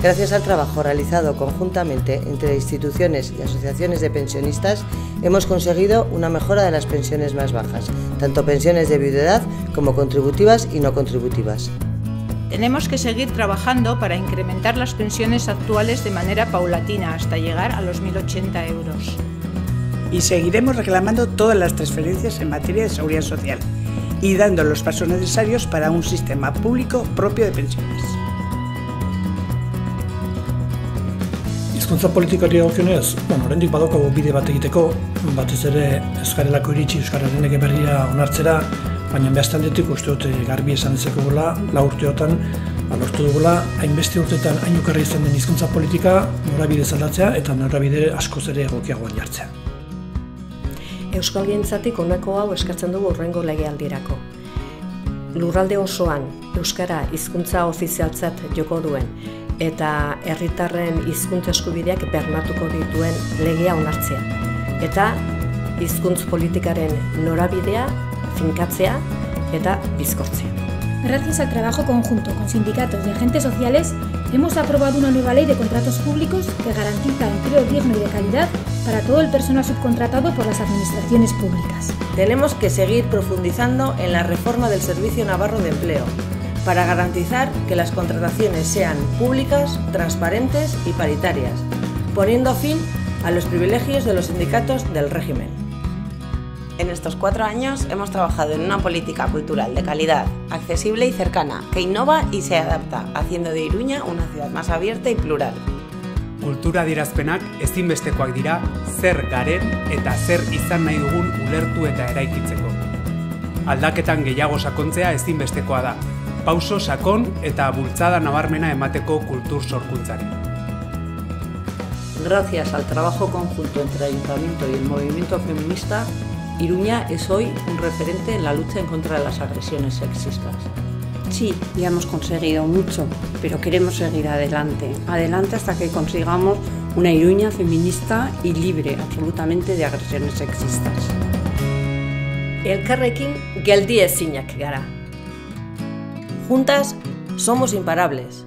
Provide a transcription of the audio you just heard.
Gracias al trabajo realizado conjuntamente entre instituciones y asociaciones de pensionistas, hemos conseguido una mejora de las pensiones más bajas, tanto pensiones de viudedad como contributivas y no contributivas. Tenemos que seguir trabajando para incrementar las pensiones actuales de manera paulatina hasta llegar a los 1.080 euros. Y seguiremos reclamando todas las transferencias en materia de seguridad social y dando los pasos necesarios para un sistema público propio de pensiones. Hizkuntza politikari dagokionez, oraindik badaukagu bide bat egiteko, batez ere ez garelako iritsi euskararen lege berria onartzera, baina bestaldetik uste dut garbi esan dezakegula, 4 urteotan lortu dugula, hainbeste urtetan hain okerra izan den hizkuntza politika norabide aldatzea eta norabide askoz ere egokiagoan jartzea. Euskalgintztik honako hau eskatzen dugu hurrengo legealdirako. Lurralde osoan euskara hizkuntza ofizialtzat joko duen eta herritarren hizkuntza eskubideak bermatuko dituen legea onartzea. Eta hizkuntz politikaren norabidea finkatzea eta bizkortzea. Gracias al trabajo conjunto con sindicatos y agentes sociales, hemos aprobado una nueva ley de contratos públicos que garantiza empleo digno y de calidad para todo el personal subcontratado por las administraciones públicas. Tenemos que seguir profundizando en la reforma del Servicio Navarro de Empleo, para garantizar que las contrataciones sean públicas, transparentes y paritarias, poniendo fin a los privilegios de los sindicatos del régimen. En estos 4 años hemos trabajado en una política cultural de calidad, accesible y cercana, que innova y se adapta, haciendo de Iruña una ciudad más abierta y plural. Kultura adierazpenak ezinbestekoak dira zer garen eta zer izan nahi dugun ulertu eta eraikitzeko. Aldaketan gehiago sakontzea ezinbestekoa da, pauso sakon eta bultzada nabarmena emateko kultur sorkuntzari. Gracias al trabajo conjunto entre el Ayuntamiento y el movimiento feminista, Iruña es hoy un referente en la lucha en contra de las agresiones sexistas. Sí, ya hemos conseguido mucho, pero queremos seguir adelante. Adelante hasta que consigamos una Iruña feminista y libre absolutamente de agresiones sexistas. Elkarrekin geldi ezinak gara. Juntas somos imparables.